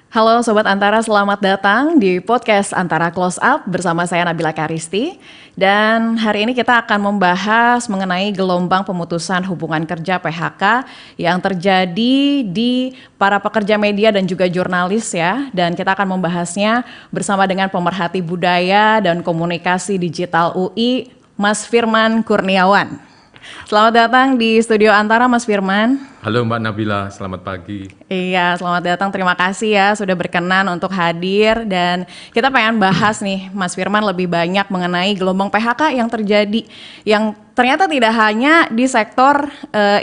Halo Sobat Antara, selamat datang di podcast Antara Close Up bersama saya Nabila Karisti. Dan hari ini kita akan membahas mengenai gelombang pemutusan hubungan kerja PHK yang terjadi di para pekerja media dan juga jurnalis ya. Dan kita akan membahasnya bersama dengan pemerhati budaya dan komunikasi digital UI, Mas Firman Kurniawan. Selamat datang di studio Antara, Mas Firman. Halo Mbak Nabila, selamat pagi. Iya, selamat datang. Terima kasih ya sudah berkenan untuk hadir. Dan kita pengen bahas nih, Mas Firman, lebih banyak mengenai gelombang PHK yang terjadi. Yang ternyata tidak hanya di sektor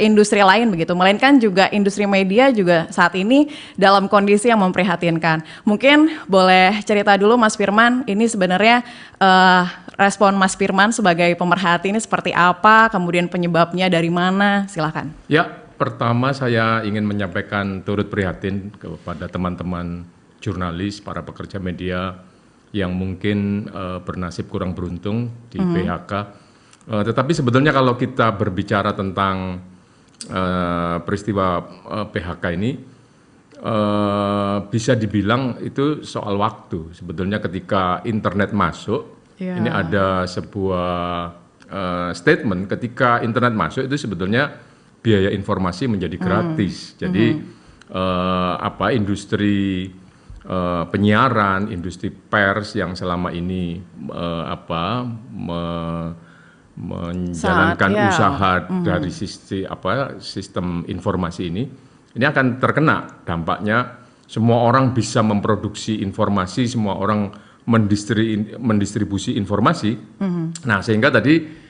industri lain begitu, melainkan juga industri media juga saat ini dalam kondisi yang memprihatinkan. Mungkin boleh cerita dulu Mas Firman, ini sebenarnya respon Mas Firman sebagai pemerhati ini seperti apa, kemudian penyebabnya dari mana, silakan. Ya. Pertama saya ingin menyampaikan turut prihatin kepada teman-teman jurnalis, para pekerja media yang mungkin bernasib kurang beruntung di PHK. Tetapi sebetulnya kalau kita berbicara tentang peristiwa PHK ini, bisa dibilang itu soal waktu. Sebetulnya ketika internet masuk, ini ada sebuah statement ketika internet masuk itu sebetulnya biaya informasi menjadi gratis. Jadi industri penyiaran, industri pers yang selama ini menjalankan usaha dari sistem informasi ini akan terkena dampaknya. Semua orang bisa memproduksi informasi, semua orang mendistribusi informasi. Nah, sehingga tadi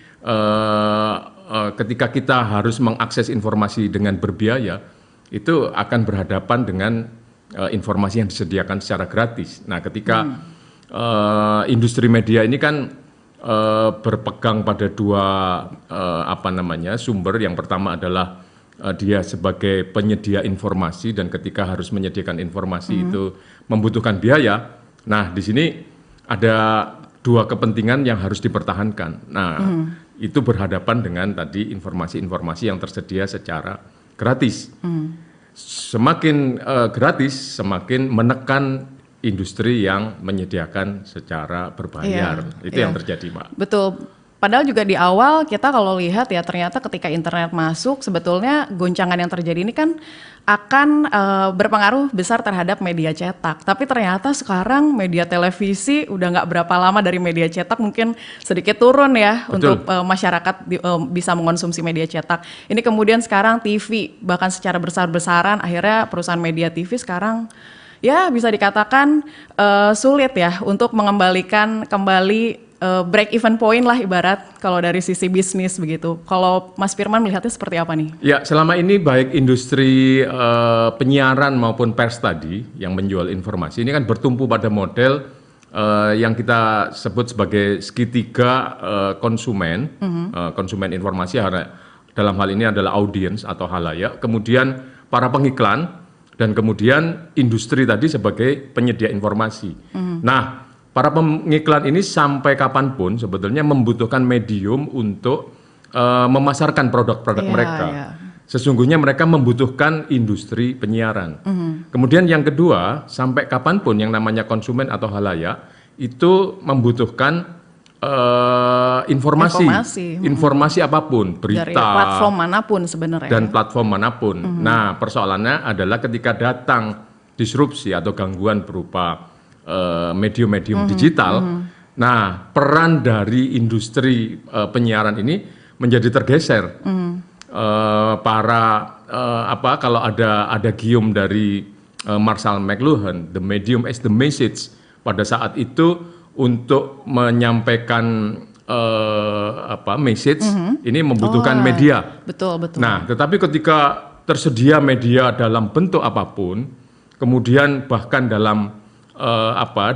ketika kita harus mengakses informasi dengan berbiaya, itu akan berhadapan dengan informasi yang disediakan secara gratis. Nah, ketika industri media ini kan berpegang pada dua sumber. Yang pertama adalah dia sebagai penyedia informasi, dan ketika harus menyediakan informasi itu membutuhkan biaya. Nah, di sini ada dua kepentingan yang harus dipertahankan. Nah, itu berhadapan dengan tadi informasi-informasi yang tersedia secara gratis. Semakin gratis, semakin menekan industri yang menyediakan secara berbayar. Itu yang terjadi, Pak. Betul. Padahal juga di awal kita kalau lihat ya, ternyata ketika internet masuk sebetulnya goncangan yang terjadi ini kan akan berpengaruh besar terhadap media cetak. Tapi ternyata sekarang media televisi udah nggak berapa lama dari media cetak mungkin sedikit turun ya. Betul. Untuk masyarakat bisa mengonsumsi media cetak. Ini kemudian sekarang TV bahkan secara besar-besaran, akhirnya perusahaan media TV sekarang ya bisa dikatakan sulit ya untuk mengembalikan kembali break even point lah ibarat kalau dari sisi bisnis begitu. Kalau Mas Firman melihatnya seperti apa nih? Ya, selama ini baik industri penyiaran maupun pers tadi yang menjual informasi ini kan bertumpu pada model yang kita sebut sebagai segitiga konsumen. Konsumen informasi dalam hal ini adalah audiens atau halayak, kemudian para pengiklan, dan kemudian industri tadi sebagai penyedia informasi. Nah, para pengiklan ini sampai kapanpun sebetulnya membutuhkan medium untuk memasarkan produk-produk mereka. Sesungguhnya mereka membutuhkan industri penyiaran. Kemudian yang kedua, sampai kapanpun yang namanya konsumen atau halayak itu membutuhkan informasi apapun, berita, dari platform manapun sebenarnya. Dan platform manapun. Nah, persoalannya adalah ketika datang disrupsi atau gangguan berupa medium-medium digital. Nah, peran dari industri penyiaran ini menjadi tergeser. Kalau ada gium dari Marshall McLuhan, the medium as the message, pada saat itu untuk menyampaikan message ini membutuhkan media. Betul. Nah, tetapi ketika tersedia media dalam bentuk apapun, kemudian bahkan dalam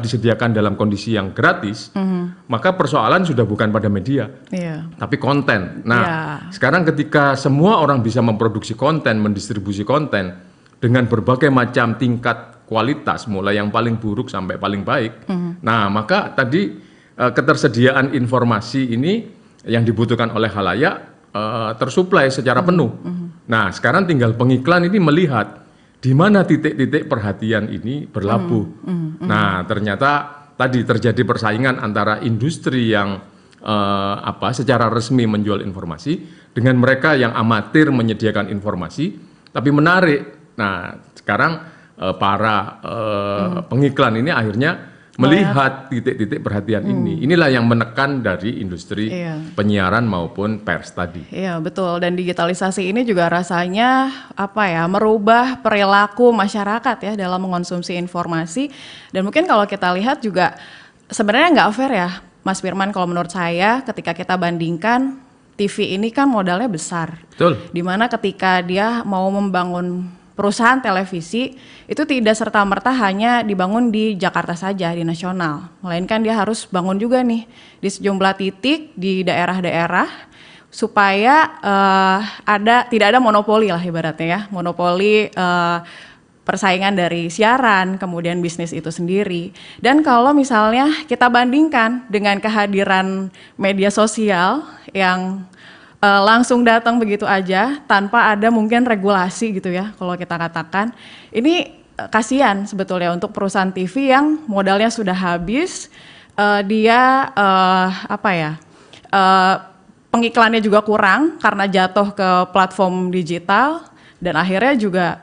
disediakan dalam kondisi yang gratis, maka persoalan sudah bukan pada media, tapi konten. Nah, sekarang ketika semua orang bisa memproduksi konten, mendistribusi konten dengan berbagai macam tingkat kualitas, mulai yang paling buruk sampai paling baik, nah maka tadi ketersediaan informasi ini yang dibutuhkan oleh halayak tersuplai secara penuh. Nah, sekarang tinggal pengiklan ini melihat di mana titik-titik perhatian ini berlabuh. Nah, ternyata tadi terjadi persaingan antara industri yang secara resmi menjual informasi dengan mereka yang amatir menyediakan informasi, tapi menarik. Nah, sekarang para pengiklan ini akhirnya melihat titik-titik perhatian ini. Inilah yang menekan dari industri penyiaran maupun pers tadi. Iya, betul. Dan digitalisasi ini juga rasanya merubah perilaku masyarakat ya dalam mengonsumsi informasi. Dan mungkin kalau kita lihat juga sebenarnya nggak fair ya, Mas Firman, kalau menurut saya ketika kita bandingkan TV ini kan modalnya besar. Betul. Dimana ketika dia mau membangun perusahaan televisi itu tidak serta-merta hanya dibangun di Jakarta saja, di nasional. Melainkan dia harus bangun juga nih di sejumlah titik di daerah-daerah supaya tidak ada monopoli lah ibaratnya ya. Monopoli persaingan dari siaran, kemudian bisnis itu sendiri. Dan kalau misalnya kita bandingkan dengan kehadiran media sosial yang langsung datang begitu aja tanpa ada mungkin regulasi gitu ya kalau kita katakan, ini kasihan sebetulnya untuk perusahaan TV yang modalnya sudah habis, dia pengiklannya juga kurang karena jatuh ke platform digital dan akhirnya juga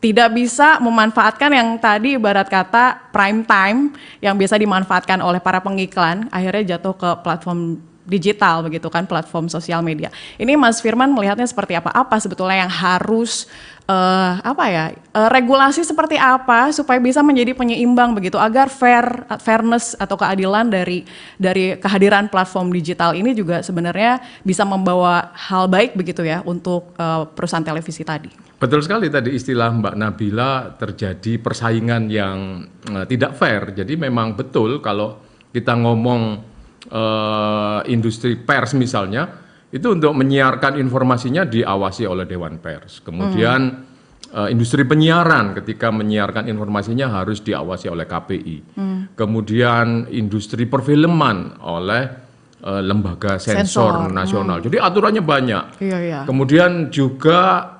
tidak bisa memanfaatkan yang tadi ibarat kata prime time yang biasa dimanfaatkan oleh para pengiklan, akhirnya jatuh ke platform digital begitu kan, platform sosial media. Ini Mas Firman melihatnya seperti apa? Apa sebetulnya yang harus regulasi seperti apa supaya bisa menjadi penyeimbang begitu agar fairness atau keadilan dari kehadiran platform digital ini juga sebenarnya bisa membawa hal baik begitu ya untuk perusahaan televisi tadi. Betul sekali tadi istilah Mbak Nabila, terjadi persaingan yang tidak fair. Jadi memang betul kalau kita ngomong industri pers misalnya, itu untuk menyiarkan informasinya diawasi oleh Dewan Pers. Kemudian industri penyiaran ketika menyiarkan informasinya harus diawasi oleh KPI. Kemudian industri perfilman oleh lembaga sensor nasional. Jadi aturannya banyak. Iya. Kemudian juga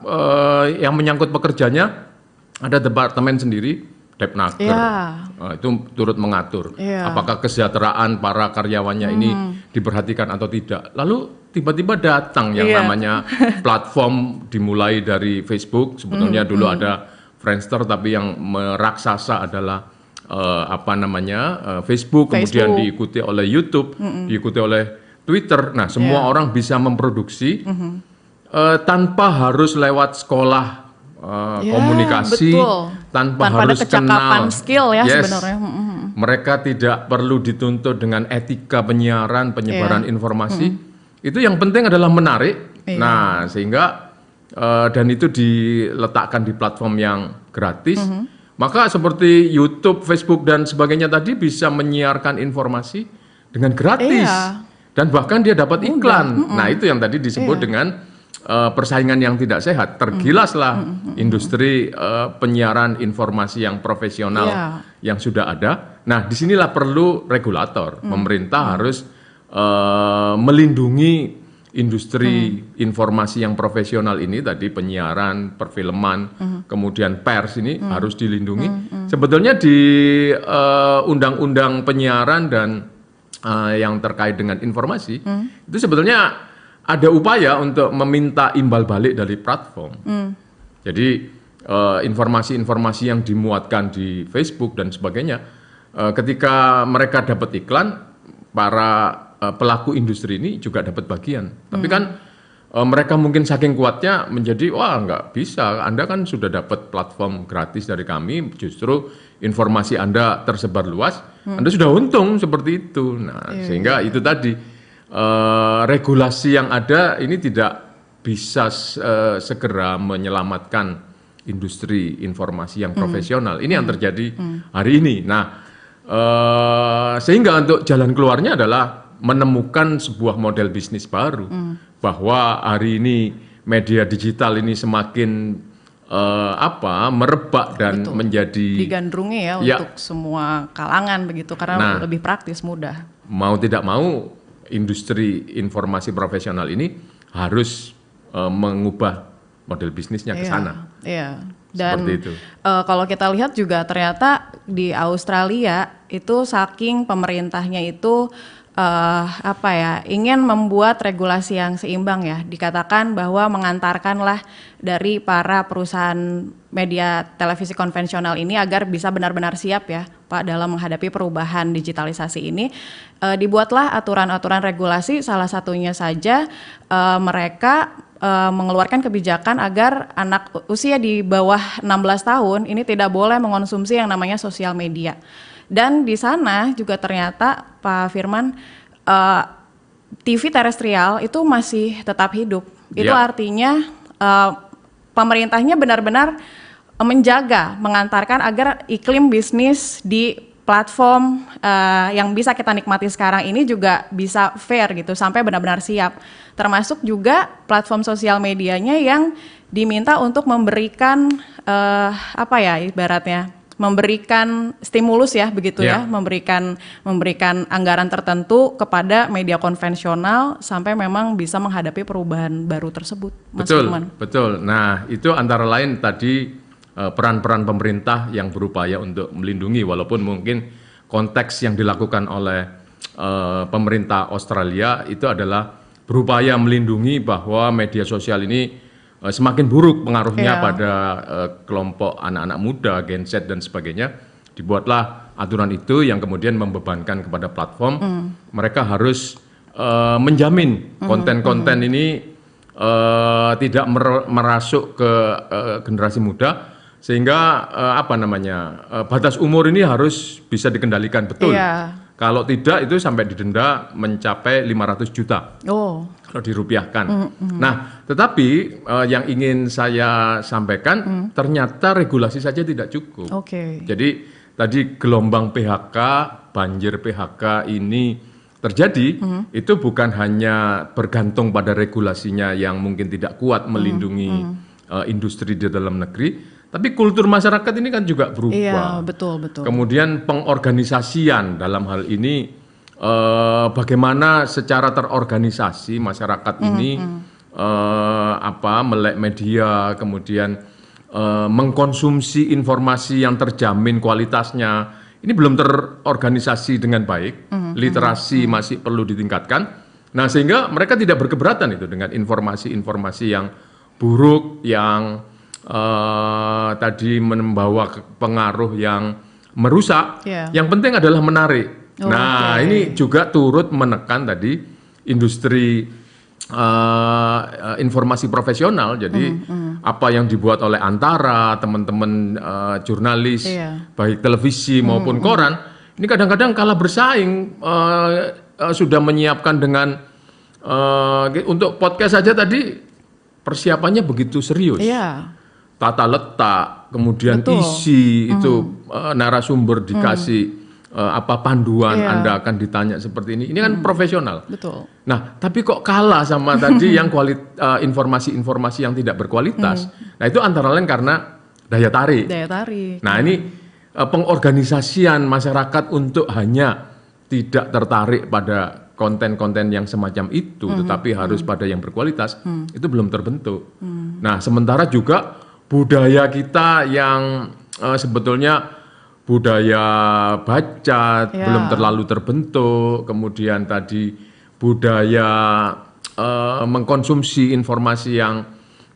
yang menyangkut pekerjanya ada departemen sendiri, Depnaker, itu turut mengatur apakah kesejahteraan para karyawannya ini diperhatikan atau tidak. Lalu tiba-tiba datang yang namanya platform dimulai dari Facebook, sebetulnya dulu ada Friendster tapi yang meraksasa adalah Facebook, kemudian diikuti oleh YouTube, diikuti oleh Twitter. Nah, semua orang bisa memproduksi tanpa harus lewat sekolah komunikasi, tanpa harus ada kecakapan kenal skill ya sebenarnya. Mereka tidak perlu dituntut dengan etika penyiaran, penyebaran informasi. Itu yang penting adalah menarik. Nah, sehingga dan itu diletakkan di platform yang gratis. Maka seperti YouTube, Facebook dan sebagainya tadi bisa menyiarkan informasi dengan gratis. Dan bahkan dia dapat iklan. Nah, itu yang tadi disebut dengan persaingan yang tidak sehat. Tergilaslah industri penyiaran informasi yang profesional yang sudah ada. Nah, disinilah perlu regulator. Pemerintah harus melindungi industri informasi yang profesional ini, tadi penyiaran, perfilman, kemudian pers ini harus dilindungi. Sebetulnya di undang-undang penyiaran dan yang terkait dengan informasi itu sebetulnya ada upaya untuk meminta imbal balik dari platform. Jadi informasi-informasi yang dimuatkan di Facebook dan sebagainya, ketika mereka dapat iklan, para pelaku industri ini juga dapat bagian. Tapi kan mereka mungkin saking kuatnya menjadi, wah nggak bisa, Anda kan sudah dapat platform gratis dari kami, justru informasi Anda tersebar luas, Anda sudah untung seperti itu. Nah, sehingga itu tadi, regulasi yang ada ini tidak bisa segera menyelamatkan industri informasi yang profesional. Ini yang terjadi hari ini. Nah, sehingga untuk jalan keluarnya adalah menemukan sebuah model bisnis baru. Bahwa hari ini media digital ini semakin merebak dan menjadi digandrungi ya untuk semua kalangan begitu, karena lebih praktis, mudah. Mau tidak mau industri informasi profesional ini harus mengubah model bisnisnya ke sana. Dan Seperti itu. kalau kita lihat juga ternyata di Australia itu saking pemerintahnya itu ingin membuat regulasi yang seimbang ya. Dikatakan bahwa mengantarkanlah dari para perusahaan media televisi konvensional ini agar bisa benar-benar siap ya Pak dalam menghadapi perubahan digitalisasi ini. Dibuatlah aturan-aturan regulasi, salah satunya saja mereka mengeluarkan kebijakan agar anak usia di bawah 16 tahun ini tidak boleh mengonsumsi yang namanya sosial media. Dan di sana juga ternyata Pak Firman TV terestrial itu masih tetap hidup. Itu artinya pemerintahnya benar-benar mengantarkan agar iklim bisnis di platform yang bisa kita nikmati sekarang ini juga bisa fair gitu sampai benar-benar siap. Termasuk juga platform sosial medianya yang diminta untuk memberikan ibaratnya memberikan stimulus ya begitu ya, memberikan anggaran tertentu kepada media konvensional sampai memang bisa menghadapi perubahan baru tersebut. Mas Firman. Betul. Nah, itu antara lain tadi peran-peran pemerintah yang berupaya untuk melindungi, walaupun mungkin konteks yang dilakukan oleh pemerintah Australia itu adalah berupaya melindungi bahwa media sosial ini semakin buruk pengaruhnya pada kelompok anak-anak muda, Gen Z dan sebagainya. Dibuatlah aturan itu yang kemudian membebankan kepada platform. Mereka harus menjamin konten-konten ini tidak merasuk ke generasi muda, sehingga batas umur ini harus bisa dikendalikan betul. Kalau tidak itu sampai didenda mencapai 500 juta. Kalau dirupiahkan. Nah, tetapi yang ingin saya sampaikan ternyata regulasi saja tidak cukup. Jadi tadi gelombang PHK, banjir PHK ini terjadi itu bukan hanya bergantung pada regulasinya yang mungkin tidak kuat melindungi industri di dalam negeri, tapi kultur masyarakat ini kan juga berubah. Iya, betul. Kemudian pengorganisasian dalam hal ini, bagaimana secara terorganisasi masyarakat ini melek media, kemudian mengkonsumsi informasi yang terjamin kualitasnya. Ini belum terorganisasi dengan baik, literasi masih perlu ditingkatkan. Nah, sehingga mereka tidak berkeberatan itu dengan informasi-informasi yang buruk, yang tadi membawa pengaruh yang merusak. Yang penting adalah menarik. Ini juga turut menekan tadi industri informasi profesional. Jadi apa yang dibuat oleh Antara, teman-teman jurnalis, baik televisi maupun koran, ini kadang-kadang kalah bersaing. Sudah menyiapkan dengan untuk podcast saja tadi persiapannya begitu serius. Tata letak, kemudian isi itu narasumber dikasih panduan, Anda akan ditanya seperti ini. Ini kan profesional. Betul. Nah, tapi kok kalah sama tadi yang informasi-informasi yang tidak berkualitas. Nah, itu antara lain karena daya tarik. Nah, ini pengorganisasian masyarakat untuk hanya tidak tertarik pada konten-konten yang semacam itu, tetapi harus pada yang berkualitas, itu belum terbentuk. Nah, sementara juga budaya kita yang sebetulnya budaya baca belum terlalu terbentuk, kemudian tadi budaya mengkonsumsi informasi yang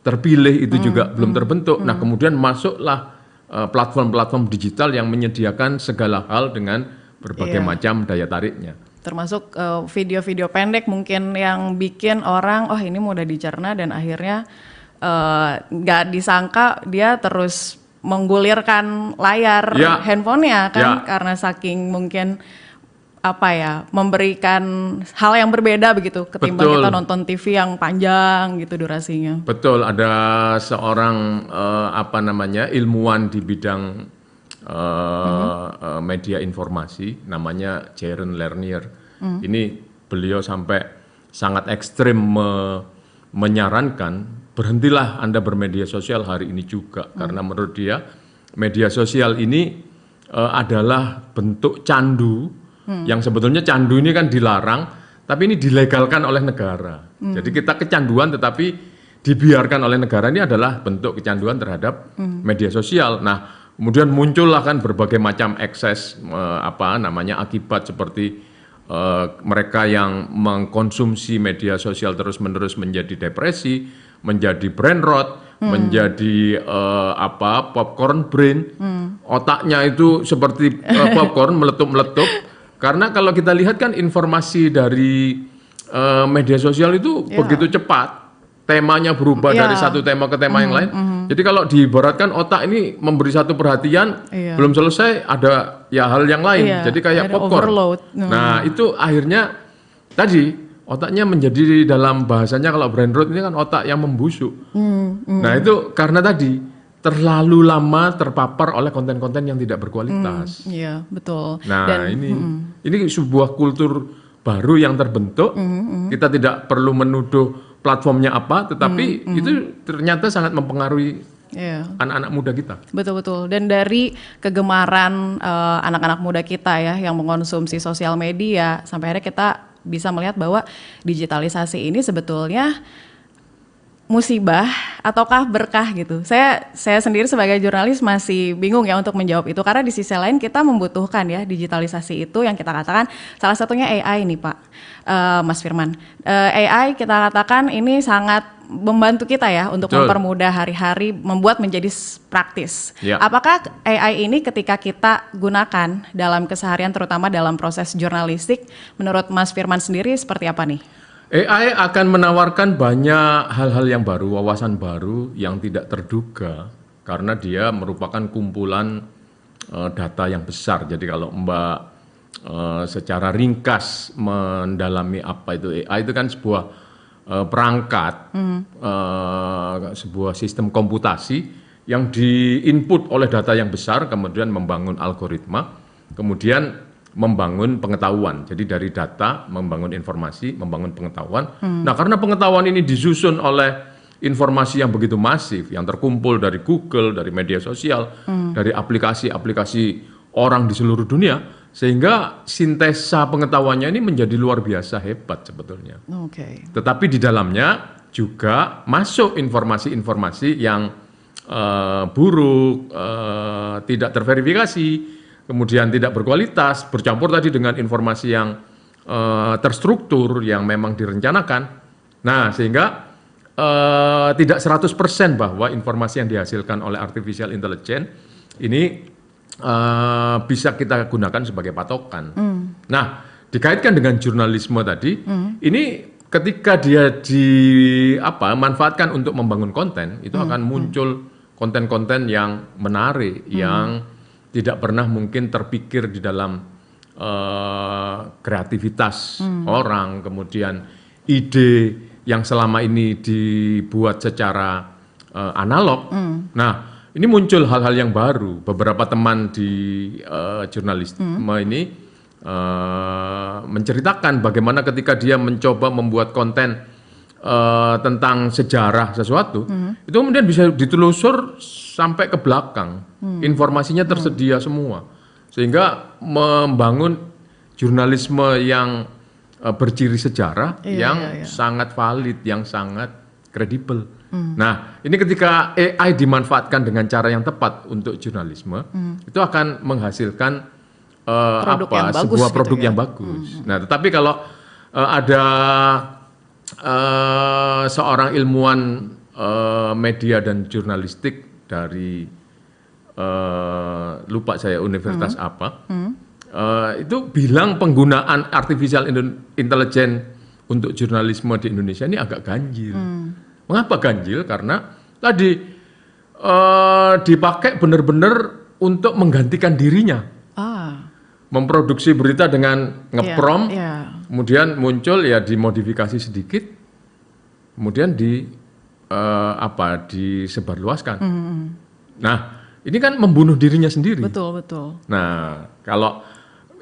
terpilih itu juga belum terbentuk. Nah, kemudian masuklah platform-platform digital yang menyediakan segala hal dengan berbagai macam daya tariknya. Termasuk video-video pendek mungkin yang bikin orang, ini mudah dicerna dan akhirnya nggak disangka dia terus menggulirkan layar handphonenya kan karena saking mungkin memberikan hal yang berbeda begitu ketimbang kita nonton TV yang panjang gitu durasinya. Betul, ada seorang ilmuwan di bidang media informasi namanya Jaron Lanier. Ini beliau sampai sangat ekstrim menyarankan berhentilah Anda bermedia sosial hari ini juga, karena menurut dia media sosial ini adalah bentuk candu yang sebetulnya candu ini kan dilarang, tapi ini dilegalkan oleh negara. Jadi kita kecanduan tetapi dibiarkan oleh negara ini adalah bentuk kecanduan terhadap media sosial. Nah, kemudian muncullah kan berbagai macam ekses akibat seperti mereka yang mengkonsumsi media sosial terus-menerus menjadi depresi, menjadi brain rot, menjadi popcorn brain, otaknya itu seperti popcorn meletup-meletup. Karena kalau kita lihat kan informasi dari media sosial itu begitu cepat. Temanya berubah dari satu tema ke tema yang lain. Jadi kalau diibaratkan otak ini memberi satu perhatian, belum selesai ada hal yang lain. Jadi kayak popcorn. Overload. Nah itu akhirnya tadi otaknya menjadi dalam bahasanya kalau brain rot ini kan otak yang membusuk. Nah itu karena tadi terlalu lama terpapar oleh konten-konten yang tidak berkualitas. Iya, betul. Nah ini sebuah kultur baru yang terbentuk. Kita tidak perlu menuduh platformnya apa, tetapi itu ternyata sangat mempengaruhi anak-anak muda kita. Betul-betul. Dan dari kegemaran anak-anak muda kita ya yang mengkonsumsi sosial media, sampai akhirnya kita bisa melihat bahwa digitalisasi ini sebetulnya musibah ataukah berkah gitu. Saya sendiri sebagai jurnalis masih bingung ya untuk menjawab itu, karena di sisi lain kita membutuhkan ya digitalisasi itu yang kita katakan salah satunya AI nih Pak, Mas Firman. AI kita katakan ini sangat membantu kita ya untuk mempermudah hari-hari, membuat menjadi praktis. Ya. Apakah AI ini ketika kita gunakan dalam keseharian terutama dalam proses jurnalistik, menurut Mas Firman sendiri seperti apa nih? AI akan menawarkan banyak hal-hal yang baru, wawasan baru yang tidak terduga karena dia merupakan kumpulan data yang besar. Jadi kalau Mbak secara ringkas mendalami apa itu AI, itu kan sebuah perangkat, sebuah sistem komputasi yang diinput oleh data yang besar, kemudian membangun algoritma, kemudian membangun pengetahuan. Jadi dari data membangun informasi, membangun pengetahuan. Nah, karena pengetahuan ini disusun oleh informasi yang begitu masif, yang terkumpul dari Google, dari media sosial, dari aplikasi-aplikasi orang di seluruh dunia, sehingga sintesa pengetahuannya ini menjadi luar biasa hebat sebetulnya. Tetapi di dalamnya juga masuk informasi-informasi yang buruk, tidak terverifikasi, kemudian tidak berkualitas, bercampur tadi dengan informasi yang terstruktur, yang memang direncanakan. Nah, sehingga tidak 100% bahwa informasi yang dihasilkan oleh artificial intelligence ini bisa kita gunakan sebagai patokan. Nah, dikaitkan dengan jurnalisme tadi, ini ketika dia manfaatkan untuk membangun konten, itu akan muncul konten-konten yang menarik, yang tidak pernah mungkin terpikir di dalam kreativitas orang, kemudian ide yang selama ini dibuat secara analog. Nah, ini muncul hal-hal yang baru. Beberapa teman di jurnalisme ini menceritakan bagaimana ketika dia mencoba membuat konten tentang sejarah sesuatu, itu kemudian bisa ditelusur sampai ke belakang. Informasinya tersedia semua. Sehingga membangun jurnalisme yang berciri sejarah yang sangat valid, yang sangat kredibel. Nah, ini ketika AI dimanfaatkan dengan cara yang tepat untuk jurnalisme, itu akan menghasilkan sebuah produk yang bagus. Nah, tetapi kalau ada seorang ilmuwan media dan jurnalistik dari lupa saya universitas apa, itu bilang penggunaan artificial intelligence untuk jurnalisme di Indonesia ini agak ganjil. Mengapa ganjil? Karena tadi dipakai benar-benar untuk menggantikan dirinya. Memproduksi berita dengan ngeprompt, kemudian muncul ya dimodifikasi sedikit, kemudian disebarluaskan. Nah, ini kan membunuh dirinya sendiri. Betul. Nah, kalau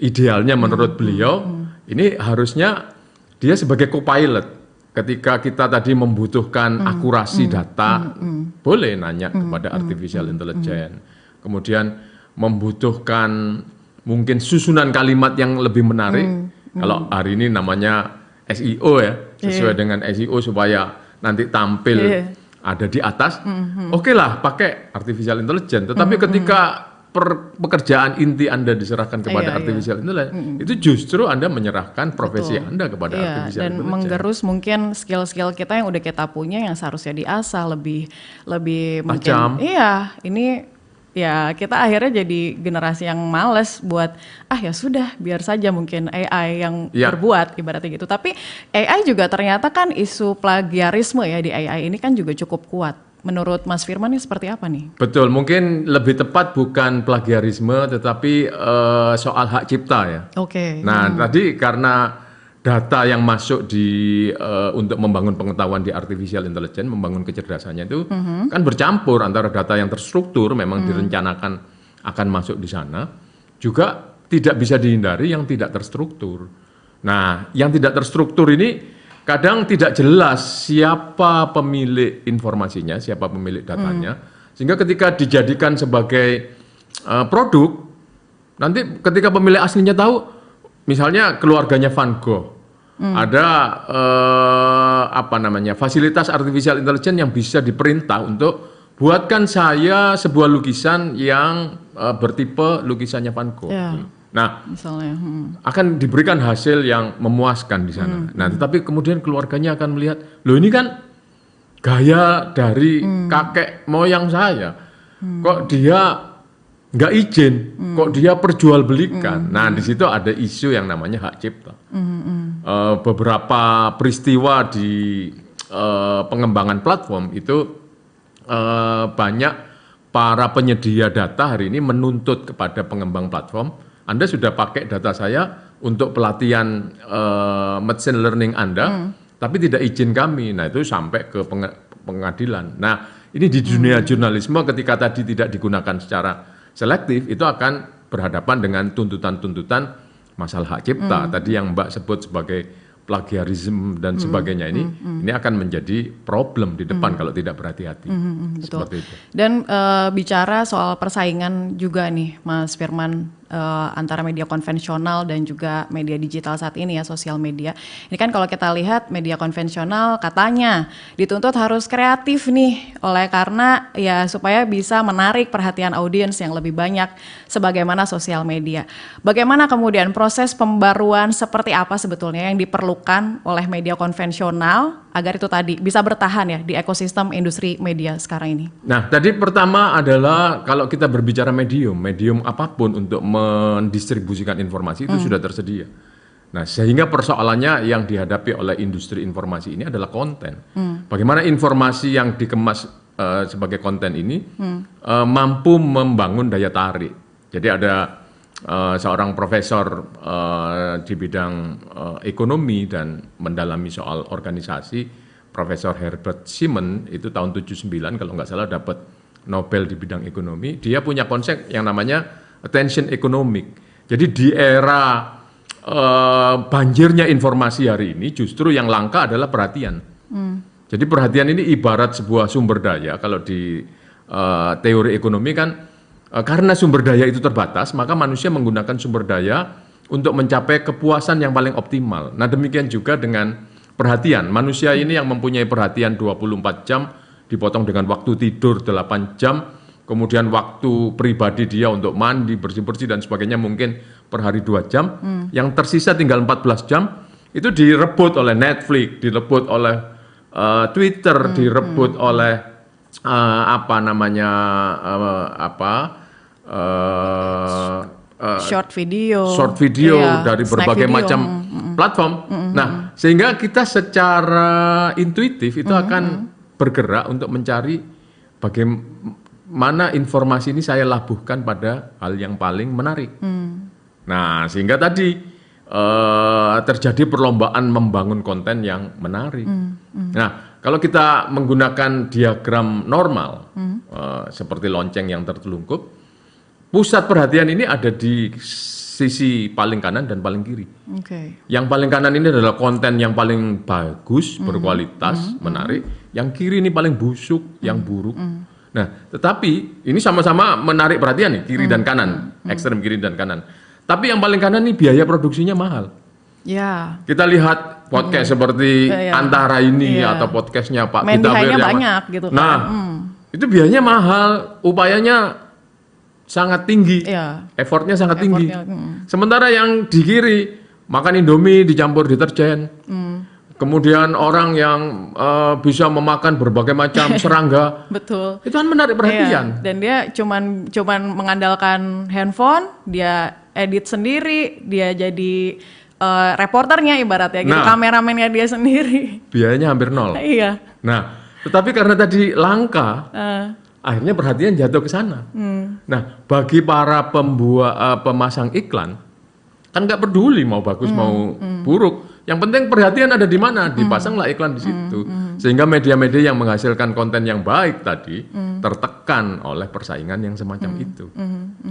idealnya menurut beliau, ini harusnya dia sebagai co-pilot. Ketika kita tadi membutuhkan akurasi data, boleh nanya kepada artificial intelligence. Kemudian membutuhkan mungkin susunan kalimat yang lebih menarik. Kalau hari ini namanya SEO ya, sesuai dengan SEO supaya nanti tampil ada di atas, oke lah pakai artificial intelligence. Tetapi ketika pekerjaan inti Anda diserahkan kepada artificial intelligence, itu justru Anda menyerahkan profesi Anda kepada artificial dan intelligence. menggerus mungkin skill-skill kita yang udah kita punya yang seharusnya diasah lebih mungkin. Iya, ini ya kita akhirnya jadi generasi yang males buat ya sudah biar saja mungkin AI yang berbuat ibaratnya gitu. Tapi AI juga ternyata kan isu plagiarisme ya di AI ini kan juga cukup kuat. Menurut Mas Firman ini seperti apa nih? Betul, mungkin lebih tepat bukan plagiarisme tetapi soal hak cipta ya. Oke. Nah, tadi karena data yang masuk untuk membangun pengetahuan di artificial intelligence, membangun kecerdasannya itu kan bercampur antara data yang terstruktur memang direncanakan akan masuk di sana, juga tidak bisa dihindari yang tidak terstruktur. Nah, yang tidak terstruktur ini kadang tidak jelas siapa pemilik informasinya, siapa pemilik datanya, sehingga ketika dijadikan sebagai produk, nanti ketika pemilik aslinya tahu, misalnya keluarganya Van Gogh, ada fasilitas artificial intelligence yang bisa diperintah untuk buatkan saya sebuah lukisan yang bertipe lukisannya Van Gogh. Nah, misalnya, akan diberikan hasil yang memuaskan di sana. Nah, tetapi kemudian keluarganya akan melihat, loh ini kan gaya dari kakek moyang saya, kok dia nggak izin, kok dia perjualbelikan. Nah, di situ ada isu yang namanya hak cipta. Beberapa peristiwa di pengembangan platform itu banyak para penyedia data hari ini menuntut kepada pengembang platform, Anda sudah pakai data saya untuk pelatihan machine learning Anda, tapi tidak izin kami. Nah, itu sampai ke pengadilan. Nah, ini di dunia jurnalisme ketika tadi tidak digunakan secara selektif, itu akan berhadapan dengan tuntutan-tuntutan masalah hak cipta. Tadi yang Mbak sebut sebagai plagiarisme dan sebagainya ini akan menjadi problem di depan kalau tidak berhati-hati. Betul. Seperti itu. Dan bicara soal persaingan juga nih, Mas Firman, antara media konvensional dan juga media digital saat ini ya, sosial media. Ini kan kalau kita lihat media konvensional katanya dituntut harus kreatif nih, karena ya supaya bisa menarik perhatian audiens yang lebih banyak sebagaimana sosial media. Bagaimana kemudian proses pembaruan seperti apa sebetulnya yang diperlukan oleh media konvensional agar itu tadi bisa bertahan ya di ekosistem industri media sekarang ini? Nah, tadi pertama adalah kalau kita berbicara medium apapun untuk mendistribusikan informasi itu sudah tersedia. Nah, sehingga persoalannya yang dihadapi oleh industri informasi ini adalah konten. Bagaimana informasi yang dikemas sebagai konten ini mampu membangun daya tarik. Jadi ada seorang profesor di bidang ekonomi dan mendalami soal organisasi, Profesor Herbert Simon, itu tahun 79 kalau nggak salah dapat Nobel di bidang ekonomi. Dia punya konsep yang namanya attention economic. Jadi di era banjirnya informasi hari ini justru yang langka adalah perhatian. Jadi perhatian ini ibarat sebuah sumber daya. Kalau di teori ekonomi kan karena sumber daya itu terbatas, maka manusia menggunakan sumber daya untuk mencapai kepuasan yang paling optimal. Nah, demikian juga dengan perhatian. Manusia ini yang mempunyai perhatian 24 jam dipotong dengan waktu tidur 8 jam, kemudian waktu pribadi dia untuk mandi, bersih-bersih dan sebagainya mungkin per hari 2 jam, yang tersisa tinggal 14 jam, itu direbut oleh Netflix, direbut oleh Twitter, direbut oleh short video dari berbagai macam platform. Nah, sehingga kita secara intuitif itu akan bergerak untuk mencari bagaimana informasi ini saya labuhkan pada hal yang paling menarik. Nah, sehingga tadi terjadi perlombaan membangun konten yang menarik. Nah, kalau kita menggunakan diagram normal seperti lonceng yang tertelungkup, pusat perhatian ini ada di sisi paling kanan dan paling kiri. Yang paling kanan ini adalah konten yang paling bagus, berkualitas, menarik. Yang kiri ini paling busuk, yang buruk. Nah, tetapi ini sama-sama menarik perhatian nih, kiri dan kanan, ekstrem kiri dan kanan. Tapi yang paling kanan ini biaya produksinya mahal. Kita lihat podcast seperti Antara ini Iya. atau podcastnya Pak Main Gita behind-nya Wirjawan. banyak gitu kan. Nah, itu biayanya mahal, upayanya sangat tinggi, Iya. effortnya sangat tinggi. Effortnya, Sementara yang di kiri makan Indomie dicampur deterjen, kemudian orang yang bisa memakan berbagai macam serangga, Betul. itu kan menarik perhatian. Iya, dan dia cuman mengandalkan handphone, dia edit sendiri, dia jadi reporternya ibaratnya gitu, Nah. kameramennya dia sendiri. Biayanya hampir nol. Iya. Nah, tetapi karena tadi langka, akhirnya perhatian jatuh ke sana. Nah, bagi para pemasang iklan, kan nggak peduli mau bagus mau buruk. Yang penting perhatian ada di mana, dipasanglah iklan di situ. Sehingga media-media yang menghasilkan konten yang baik tadi tertekan oleh persaingan yang semacam itu.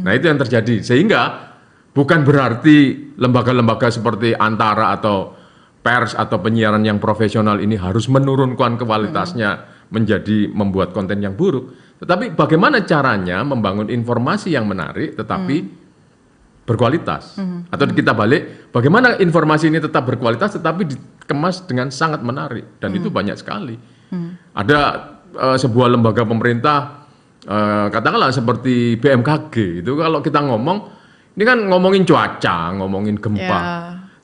Nah, itu yang terjadi. Sehingga bukan berarti lembaga-lembaga seperti Antara atau pers atau penyiaran yang profesional ini harus menurunkan kualitasnya menjadi membuat konten yang buruk. Tetapi bagaimana caranya membangun informasi yang menarik tetapi berkualitas. Atau kita balik, bagaimana informasi ini tetap berkualitas tetapi dikemas dengan sangat menarik. Dan itu banyak sekali. Ada sebuah lembaga pemerintah, katakanlah seperti BMKG, itu kalau kita ngomong, ini kan ngomongin cuaca, ngomongin gempa.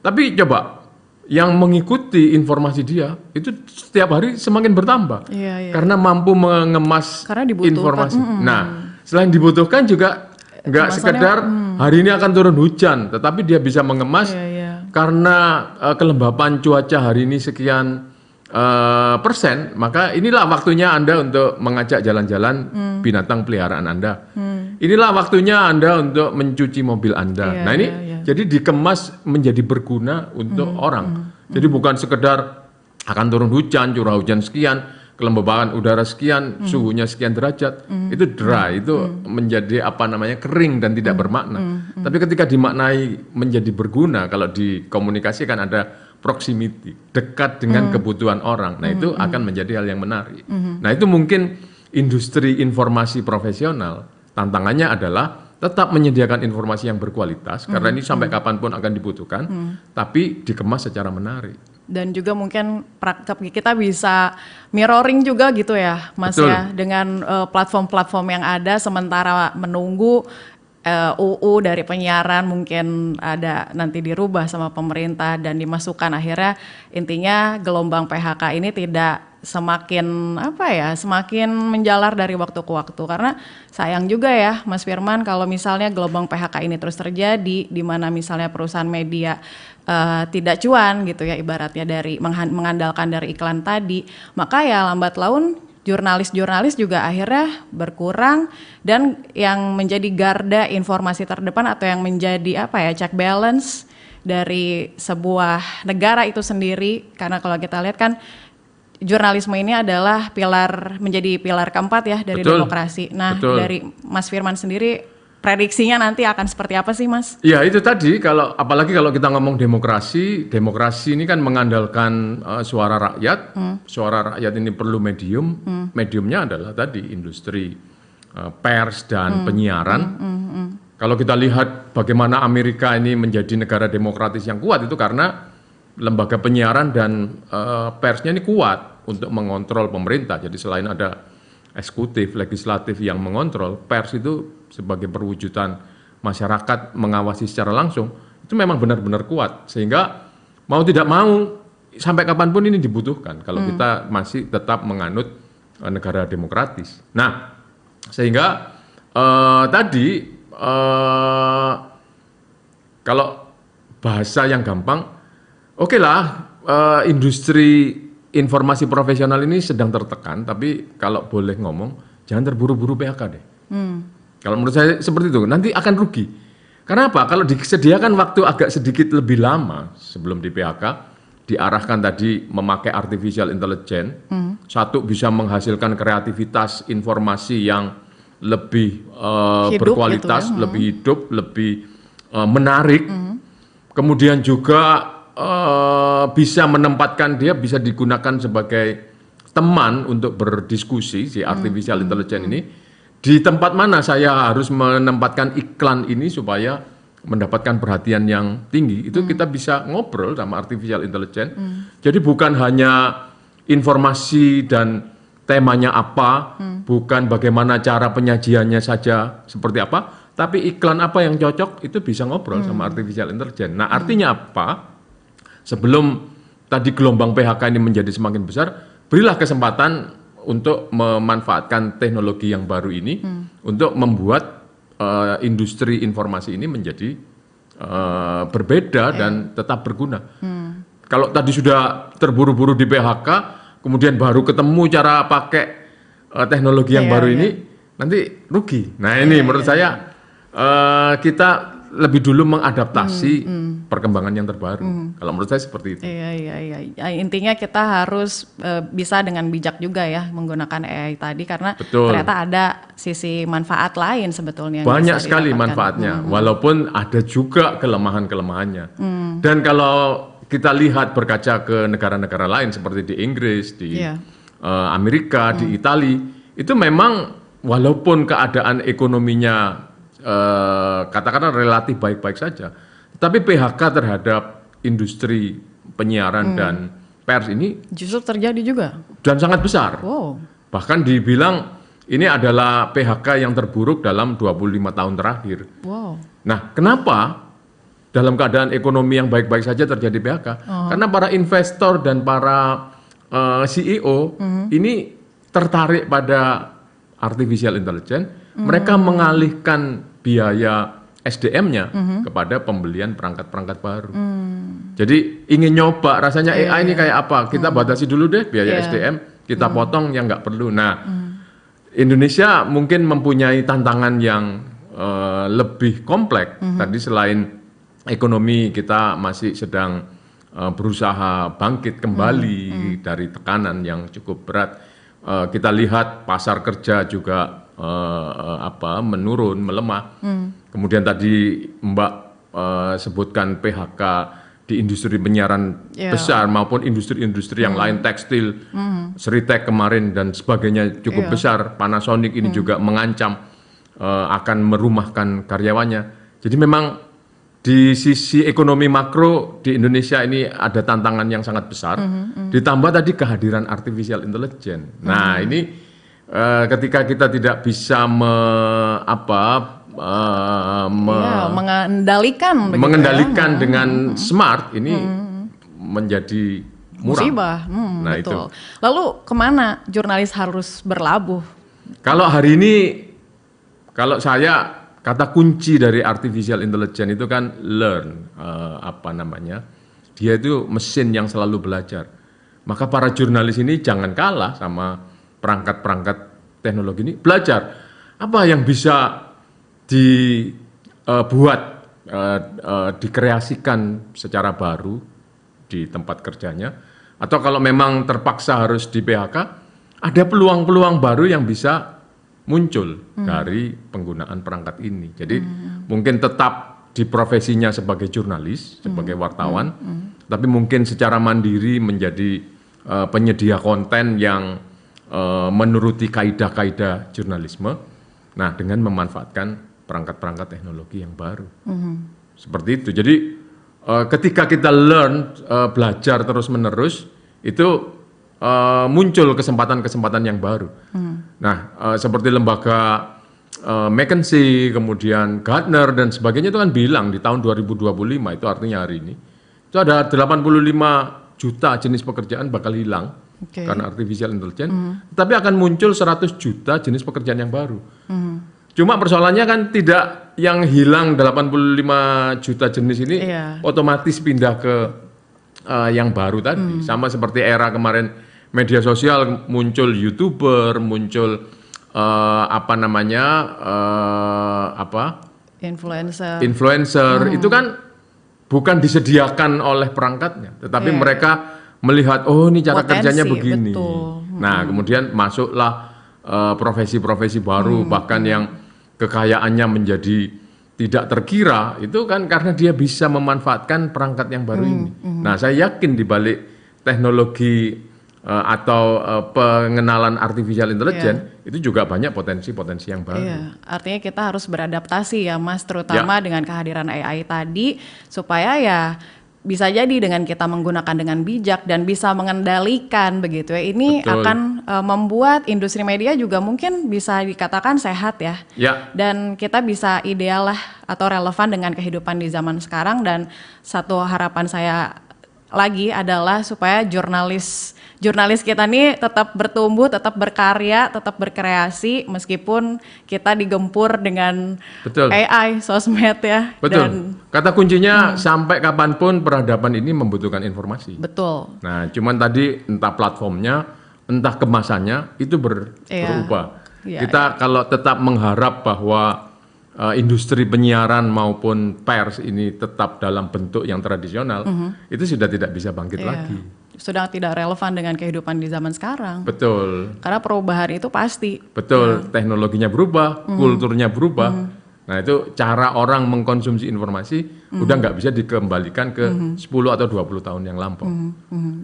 Tapi coba, yang mengikuti informasi dia itu setiap hari semakin bertambah karena mampu mengemas informasi. Nah, selain dibutuhkan juga nggak sekedar hari ini akan turun hujan, tetapi dia bisa mengemas karena kelembapan cuaca hari ini sekian persen, maka inilah waktunya Anda untuk mengajak jalan-jalan binatang peliharaan Anda. Inilah waktunya Anda untuk mencuci mobil Anda. Nah ini jadi dikemas menjadi berguna untuk orang. Jadi bukan sekedar akan turun hujan, curah hujan sekian, kelembaban udara sekian, suhunya sekian derajat. Itu dry, itu menjadi kering dan tidak bermakna. Tapi ketika dimaknai menjadi berguna, kalau dikomunikasikan ada proximity, dekat dengan kebutuhan orang. Nah itu akan menjadi hal yang menarik. Nah itu mungkin industri informasi profesional, tantangannya adalah tetap menyediakan informasi yang berkualitas, karena ini sampai kapanpun akan dibutuhkan, tapi dikemas secara menarik. Dan juga mungkin kita bisa mirroring juga gitu ya Mas. Betul. Ya, dengan platform-platform yang ada, sementara menunggu UU dari penyiaran mungkin ada nanti dirubah sama pemerintah dan dimasukkan, akhirnya intinya gelombang PHK ini tidak semakin semakin menjalar dari waktu ke waktu, karena sayang juga ya Mas Firman kalau misalnya gelombang PHK ini terus terjadi di mana misalnya perusahaan media tidak cuan gitu ya ibaratnya dari mengandalkan dari iklan tadi, maka ya lambat laun jurnalis-jurnalis juga akhirnya berkurang, dan yang menjadi garda informasi terdepan atau yang menjadi check balance dari sebuah negara itu sendiri, karena kalau kita lihat kan jurnalisme ini adalah menjadi pilar keempat ya dari demokrasi. Nah, dari Mas Firman sendiri prediksinya nanti akan seperti apa sih Mas? Ya itu tadi, apalagi kalau kita ngomong demokrasi ini kan mengandalkan suara rakyat. Suara rakyat ini perlu medium. Mediumnya adalah tadi industri pers dan penyiaran. Kalau kita lihat bagaimana Amerika ini menjadi negara demokratis yang kuat, itu karena lembaga penyiaran dan persnya ini kuat untuk mengontrol pemerintah. Jadi selain ada eksekutif, legislatif yang mengontrol, pers itu sebagai perwujudan masyarakat mengawasi secara langsung, itu memang benar-benar kuat. Sehingga mau tidak mau, sampai kapanpun ini dibutuhkan kalau kita masih tetap menganut negara demokratis. Nah, sehingga tadi kalau bahasa yang gampang, oke lah, industri informasi profesional ini sedang tertekan, tapi kalau boleh ngomong, jangan terburu-buru PHK deh. Kalau menurut saya seperti itu, nanti akan rugi. Karena apa? Kalau disediakan waktu agak sedikit lebih lama sebelum di PHK, diarahkan tadi memakai artificial intelligence, satu bisa menghasilkan kreativitas informasi yang lebih berkualitas, gitu ya. Lebih hidup, lebih menarik, kemudian juga bisa menempatkan dia, bisa digunakan sebagai teman untuk berdiskusi, si artificial intelligence ini. Di tempat mana saya harus menempatkan iklan ini supaya mendapatkan perhatian yang tinggi, itu kita bisa ngobrol sama artificial intelligence. Jadi bukan hanya informasi dan temanya apa, bukan bagaimana cara penyajiannya saja seperti apa, tapi iklan apa yang cocok itu bisa ngobrol sama artificial intelligence. Nah, artinya apa? Sebelum tadi gelombang PHK ini menjadi semakin besar, berilah kesempatan untuk memanfaatkan teknologi yang baru ini untuk membuat industri informasi ini menjadi berbeda dan tetap berguna. Kalau tadi sudah terburu-buru di PHK, kemudian baru ketemu cara pakai teknologi yang baru ini, nanti rugi. Nah ini menurut saya kita lebih dulu mengadaptasi perkembangan yang terbaru. Kalau menurut saya seperti itu. Iya. Intinya kita harus bisa dengan bijak juga ya menggunakan AI tadi, karena Betul. ternyata ada sisi manfaat lain sebetulnya. yang Banyak bisa sekali didapatkan. manfaatnya, walaupun ada juga kelemahan-kelemahannya. Dan kalau kita lihat berkaca ke negara-negara lain seperti di Inggris, di Amerika, di Italia, itu memang walaupun keadaan ekonominya katakanlah relatif baik-baik saja, tapi PHK terhadap industri penyiaran dan pers ini Justru terjadi juga. dan sangat besar. Wow. Bahkan dibilang ini adalah PHK yang terburuk dalam 25 tahun terakhir. Wow. Nah, kenapa dalam keadaan ekonomi yang baik-baik saja terjadi PHK? Karena para investor dan para CEO ini tertarik pada artificial intelligence, mereka mengalihkan biaya SDM-nya kepada pembelian perangkat-perangkat baru. Jadi ingin nyoba rasanya AI ini kayak apa? Kita batasi dulu deh biaya SDM, kita potong yang nggak perlu. Nah, Indonesia mungkin mempunyai tantangan yang lebih kompleks. Tadi selain ekonomi kita masih sedang berusaha bangkit kembali dari tekanan yang cukup berat. Kita lihat pasar kerja juga menurun, melemah. Kemudian tadi Mbak sebutkan PHK di industri penyiaran besar maupun industri-industri yang lain, tekstil, Seritek kemarin dan sebagainya cukup besar. Panasonic ini juga mengancam akan merumahkan karyawannya. Jadi memang di sisi ekonomi makro di Indonesia ini ada tantangan yang sangat besar. Ditambah tadi kehadiran artificial intelligence. Nah ini ketika kita tidak bisa mengendalikan dengan smart, ini menjadi muram. Musibah. Nah Betul. itu. Lalu kemana jurnalis harus berlabuh? Kalau hari ini, kalau saya kata kunci dari artificial intelligence itu kan learn, dia itu mesin yang selalu belajar. Maka para jurnalis ini jangan kalah sama perangkat-perangkat teknologi ini, belajar apa yang bisa dibuat, dikreasikan secara baru di tempat kerjanya, atau kalau memang terpaksa harus di PHK, ada peluang-peluang baru yang bisa muncul dari penggunaan perangkat ini. Jadi mungkin tetap di profesinya sebagai jurnalis, sebagai wartawan, tapi mungkin secara mandiri menjadi penyedia konten yang menuruti kaidah-kaidah jurnalisme, nah dengan memanfaatkan perangkat-perangkat teknologi yang baru. Seperti itu. Jadi ketika kita learn, belajar terus-menerus, itu muncul kesempatan-kesempatan yang baru. Nah, seperti lembaga McKinsey, kemudian Gartner dan sebagainya itu kan bilang di tahun 2025, itu artinya hari ini, itu ada 85 juta jenis pekerjaan bakal hilang karena artificial intelligence, tapi akan muncul 100 juta jenis pekerjaan yang baru. Cuma persoalannya kan tidak yang hilang 85 juta jenis ini otomatis pindah ke yang baru tadi. Sama seperti era kemarin media sosial, muncul YouTuber, muncul influencer, itu kan bukan disediakan oleh perangkatnya, tetapi mereka melihat, oh ini cara kerjanya begini. Betul. Nah, kemudian masuklah profesi-profesi baru, bahkan yang kekayaannya menjadi tidak terkira, itu kan karena dia bisa memanfaatkan perangkat yang baru ini. Nah, saya yakin di balik teknologi atau pengenalan artificial intelligence, itu juga banyak potensi-potensi yang baru. Iya, artinya kita harus beradaptasi ya Mas, terutama dengan kehadiran AI tadi, supaya ya bisa jadi dengan kita menggunakan dengan bijak dan bisa mengendalikan begitu ya. Ini Betul. akan membuat industri media juga mungkin bisa dikatakan sehat ya. Ya, Dan kita bisa ideal lah atau relevan dengan kehidupan di zaman sekarang. Dan satu harapan saya lagi adalah supaya jurnalis kita nih tetap bertumbuh, tetap berkarya, tetap berkreasi meskipun kita digempur dengan betul. AI, sosmed ya. Betul. Dan Kata kuncinya sampai kapanpun peradaban ini membutuhkan informasi. betul. Nah, cuman tadi entah platformnya, entah kemasannya itu Iya. berubah. Iya, Kita kalau tetap mengharap bahwa industri penyiaran maupun pers ini tetap dalam bentuk yang tradisional, itu sudah tidak bisa bangkit Iya. lagi. Sudah tidak relevan dengan kehidupan di zaman sekarang. Betul. Karena perubahan itu pasti. Betul, teknologinya berubah, kulturnya berubah. Nah, itu cara orang mengkonsumsi informasi udah nggak bisa dikembalikan ke 10 atau 20 tahun yang lampau.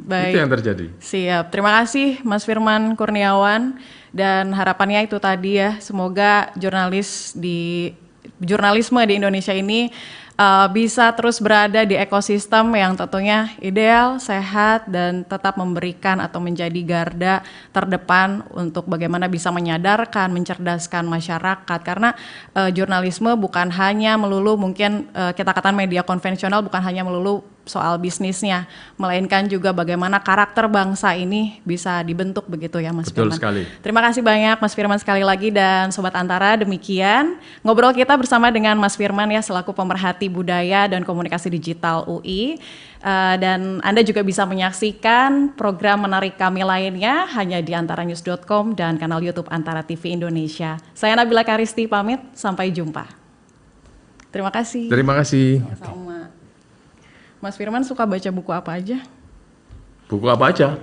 Baik. Itu yang terjadi. Siap. Terima kasih Mas Firman Kurniawan, dan harapannya itu tadi ya, semoga jurnalisme di Indonesia ini bisa terus berada di ekosistem yang tentunya ideal, sehat, dan tetap memberikan atau menjadi garda terdepan untuk bagaimana bisa menyadarkan, mencerdaskan masyarakat. Karena jurnalisme bukan hanya melulu mungkin kita katakan media konvensional bukan hanya melulu soal bisnisnya, melainkan juga bagaimana karakter bangsa ini bisa dibentuk begitu ya Mas Betul Firman. sekali. Terima kasih banyak Mas Firman sekali lagi, dan Sobat Antara, demikian ngobrol kita bersama dengan Mas Firman ya selaku pemerhati budaya dan komunikasi digital UI. Dan Anda juga bisa menyaksikan program menarik kami lainnya hanya di antaranews.com dan kanal YouTube Antara TV Indonesia. Saya Nabila Karisti pamit, sampai jumpa. Terima kasih. Terima kasih. Sama. Mas Firman suka baca buku apa aja? Buku apa aja?